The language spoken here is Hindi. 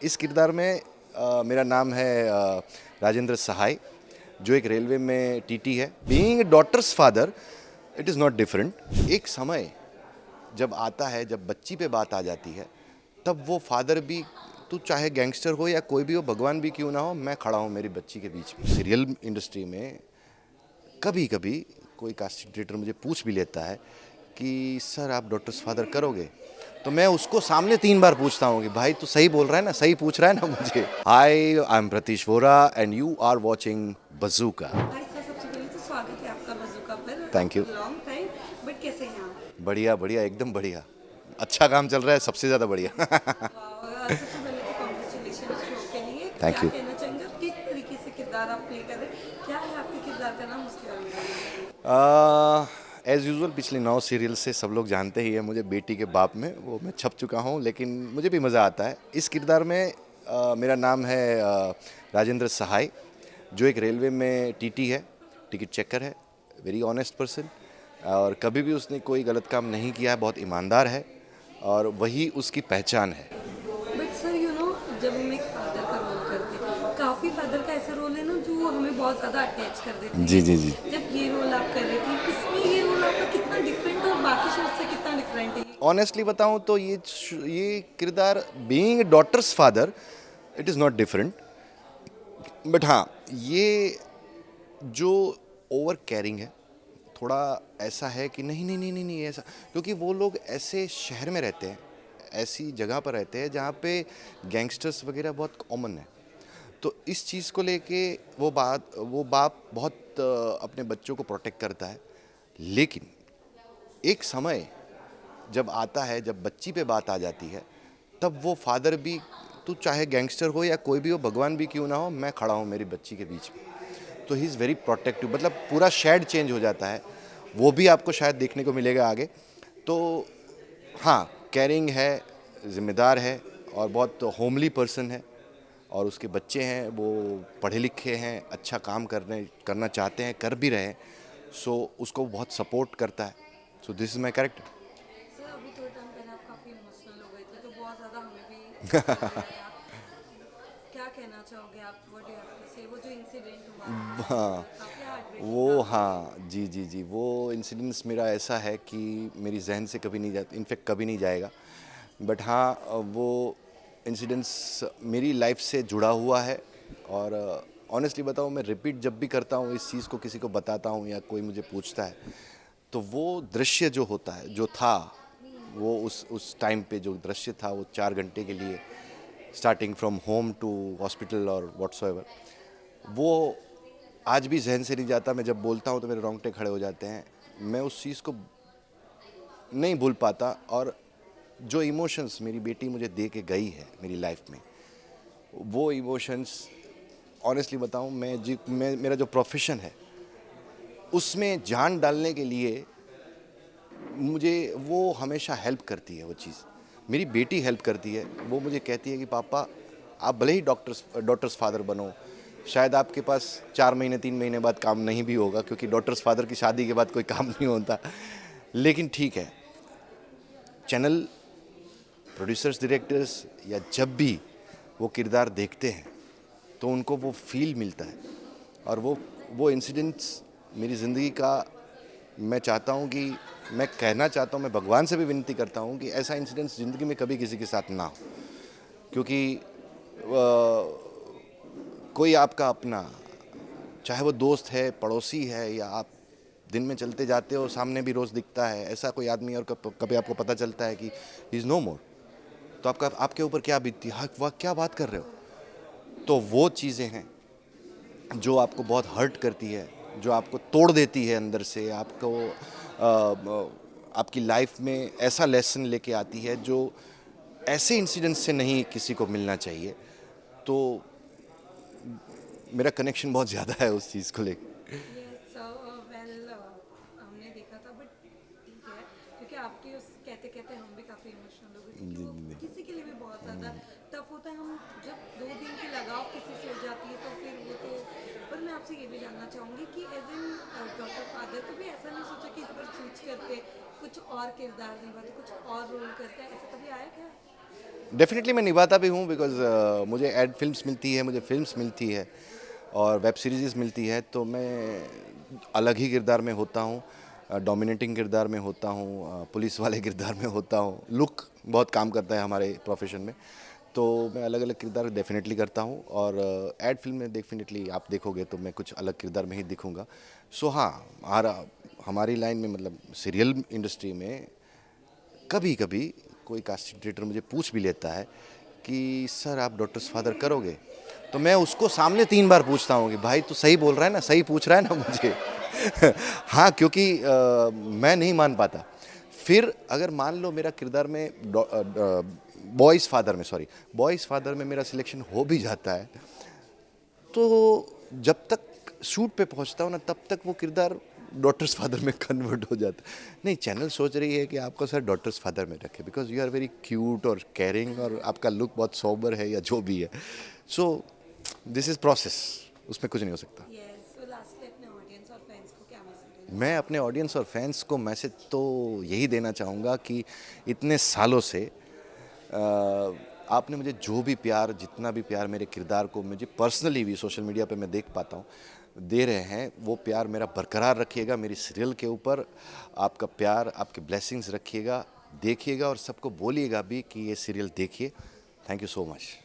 इस किरदार में मेरा नाम है राजेंद्र सहाय, जो एक रेलवे में टीटी है। Being daughter's father, it is not different. एक समय जब आता है, जब बच्ची पे बात आ जाती है, तब वो फादर भी, तू चाहे गैंगस्टर हो या कोई भी हो, भगवान भी क्यों ना हो, मैं खड़ा हूँ मेरी बच्ची के बीच में। सीरियल इंडस्ट्री में कभी कभी कोई कास्टिंग डायरेक्टर मुझे पूछ भी लेता है कि सर आप डॉटर्स फादर करोगे, तो मैं उसको सामने 3 बार पूछता हूँ कि भाई तू सही बोल रहा है ना, सही पूछ रहा है ना मुझे। Hi, I am Pratish Vora and you are watching Bazooka. Hi sir, सबसे पहले तो स्वागत है आपका बज़ूका पर thank you. After long time. But कैसे हैं आप? बढ़िया बढ़िया, एकदम बढ़िया। अच्छा काम चल रहा है, सबसे ज़्यादा बढ़िया। सबसे पहले तो कॉन्ग्रेचुलेशन शो के लिए। थैंक क्या यू। कहना चाहेंगे और किस तरीके से किरदार आप प्ले कर रहे हैं? क्या है आपके किरदार का नाम, उसके बारे में बताइए। एज़ यूजुअल पिछले 9 सीरियल से सब लोग जानते ही है मुझे, बेटी के बाप में वो मैं छप चुका हूँ, लेकिन मुझे भी मज़ा आता है। इस किरदार में मेरा नाम है राजेंद्र सहाय, जो एक रेलवे में टीटी है, टिकट चेकर है। वेरी ऑनेस्ट पर्सन, और कभी भी उसने कोई गलत काम नहीं किया है, बहुत ईमानदार है, और वही उसकी पहचान है। बट सर जब हम एक फादर का रोल करते हैं, काफ़ी फादर का ऐसा रोल है ना जो हमें बहुत ज़्यादा अटैच कर देते जी जी जी। हैं। जब ये रोल आप कर रहे थे, इसमें ये रोल आपका कितना डिफरेंट और बाकी शो से कितना डिफरेंट है? ऑनेस्टली बताऊं तो ये किरदार, being daughter's father, it is not different. But हाँ, ये जो ओवर कैरिंग है, थोड़ा ऐसा है कि नहीं नहीं नहीं नहीं नहीं ऐसा, क्योंकि वो लोग ऐसे शहर में रहते हैं, ऐसी जगह पर रहते हैं जहाँ पे गैंगस्टर्स वगैरह बहुत कॉमन है। तो इस चीज़ को लेके वो बाप बहुत अपने बच्चों को प्रोटेक्ट करता है। लेकिन एक समय जब आता है, जब बच्ची पे बात आ जाती है, तब वो फादर भी, तू चाहे गैंगस्टर हो या कोई भी हो, भगवान भी क्यों ना हो, मैं खड़ा हूँ मेरी बच्ची के बीच में। तो ही इज़ वेरी प्रोटेक्टिव, मतलब पूरा शेड चेंज हो जाता है। वो भी आपको शायद देखने को मिलेगा आगे। तो हाँ, केयरिंग है, ज़िम्मेदार है, और बहुत होमली पर्सन है। और उसके बच्चे हैं, वो पढ़े लिखे हैं, अच्छा काम करना चाहते हैं, कर भी रहे हैं। सो उसको बहुत सपोर्ट करता है। So this is my character. Sir अभी थोड़े टाइम पहले आप काफ़ी इमोशनल हो गए थे, तो बहुत ज़्यादा हमें भी अच्छा लग रहा था। क्या कहना चाहोगे आप? व्हाट यू हैव टू से? वो जो इंसिडेंट हुआ हाँ, काफ़ी हार्ट ब्रेकिंग था वो आपके लिए। हाँ, जी जी जी, वो इंसिडेंट्स मेरा ऐसा है कि मेरी जहन से कभी नहीं जाता, इनफेक्ट कभी नहीं जाएगा। बट हाँ, वो इंसिडेंट्स मेरी लाइफ से जुड़ा हुआ है। और ऑनेस्टली बताऊँ, मैं रिपीट जब भी करता हूँ इस चीज़ को, किसी को बताता हूँ या कोई मुझे पूछता है, तो वो दृश्य जो होता है, जो था, वो उस टाइम पे जो दृश्य था, वो 4 घंटे के लिए, starting from home to hospital और व्हाट्सएवर, वो आज भी जहन से नहीं जाता। मैं जब बोलता हूँ तो मेरे रोंगटे खड़े हो जाते हैं। मैं उस चीज़ को नहीं भूल पाता। और जो इमोशंस मेरी बेटी मुझे दे के गई है मेरी लाइफ में, वो इमोशंस, ऑनेस्टली बताऊँ, मैं मेरा जो प्रोफेशन है उसमें जान डालने के लिए मुझे वो हमेशा हेल्प करती है। वो चीज़ मेरी बेटी हेल्प करती है। वो मुझे कहती है कि पापा, आप भले ही डॉटर्स फादर बनो, शायद आपके पास 4 महीने 3 महीने बाद काम नहीं भी होगा, क्योंकि डॉटर्स फादर की शादी के बाद कोई काम नहीं होता, लेकिन ठीक है, चैनल प्रोड्यूसर्स, डायरेक्टर्स, या जब भी वो किरदार देखते हैं तो उनको वो फील मिलता है। और वो इंसिडेंट्स मेरी ज़िंदगी का, मैं चाहता हूँ कि, मैं कहना चाहता हूँ, मैं भगवान से भी विनती करता हूँ कि ऐसा इंसिडेंट्स ज़िंदगी में कभी किसी के साथ ना हो। क्योंकि कोई आपका अपना, चाहे वो दोस्त है, पड़ोसी है, या आप दिन में चलते जाते हो, सामने भी रोज़ दिखता है ऐसा कोई आदमी, और कभी आपको पता चलता है कि ही इज़ नो मोर, तो आपके ऊपर क्या बीतती है, हाँ वाह क्या बात कर रहे हो। तो वो चीज़ें हैं जो आपको बहुत हर्ट करती है, जो आपको तोड़ देती है अंदर से, आपको आपकी लाइफ में ऐसा लेसन लेके आती है जो ऐसे इंसिडेंट्स से नहीं किसी को मिलना चाहिए। तो मेरा कनेक्शन बहुत ज़्यादा है उस चीज़ को लेकर। यस वेल, हमने देखा था बट ठीक है, क्योंकि आपके उस कहते कहते हम भी काफ़ी इमोशनल हो गए, क्योंकि वो किसी के लिए भी बहुत ज़्यादा टफ होता है। हम जब 2 दिन की लगाव किसी से हो जाती है तो फिर वो तो। पर मैं आपसे ये भी जानना चाहूँगी कि एज एन डॉटर फादर कभी ऐसा नहीं सोचा कि इस पर स्विच करते, कुछ और किरदार निभाते, कुछ और रोल करते, ऐसा कभी आया क्या? डेफिनेटली मैं निभाता भी हूँ बिकॉज मुझे एड फिल्म्स मिलती है, मुझे फिल्म्स मिलती है और वेब सीरीज़ मिलती है, तो मैं अलग ही किरदार में होता हूँ, डोमिनेटिंग किरदार में होता हूँ, पुलिस वाले किरदार में होता हूँ। लुक बहुत काम करता है हमारे प्रोफेशन में, तो मैं अलग अलग किरदार डेफिनेटली करता हूँ और एड फिल्म में डेफिनेटली आप देखोगे तो मैं कुछ अलग किरदार में ही दिखूँगा। सो हाँ, हमारी लाइन में मतलब सीरियल इंडस्ट्री में कभी कभी कोई कास्टिंग डायरेक्टर मुझे पूछ भी लेता है कि सर आप डॉक्टर्स फादर करोगे, तो मैं उसको सामने 3 बार पूछता हूँ कि भाई तू सही बोल रहा है ना, सही पूछ रहा है ना मुझे। हाँ, क्योंकि मैं नहीं मान पाता। फिर अगर मान लो मेरा किरदार में बॉयज़ फादर में, सॉरी, बॉयज़ फादर में मेरा सिलेक्शन हो भी जाता है, तो जब तक शूट पे पहुंचता हूँ ना तब तक वो किरदार डॉटर्स फादर में कन्वर्ट हो जाता है। नहीं, चैनल सोच रही है कि आपको सर डॉटर्स फादर में रखे because you are very cute और केयरिंग और आपका लुक बहुत सोबर है या जो भी है। सो दिस इज़ प्रोसेस, उसमें कुछ नहीं हो सकता। यस, तो लास्टली अपने ऑडियंस और फैंस को क्या मैसेज देना मैं अपने ऑडियंस और फैंस को मैसेज तो यही देना चाहूँगा कि इतने सालों से आपने मुझे जो भी प्यार, जितना भी प्यार मेरे किरदार को मुझे पर्सनली भी सोशल मीडिया पे मैं देख पाता हूँ दे रहे हैं, वो प्यार मेरा बरकरार रखिएगा। मेरी सीरियल के ऊपर आपका प्यार, आपके ब्लेसिंग्स रखिएगा, देखिएगा और सबको बोलिएगा भी कि ये सीरियल देखिए। Thank you so much.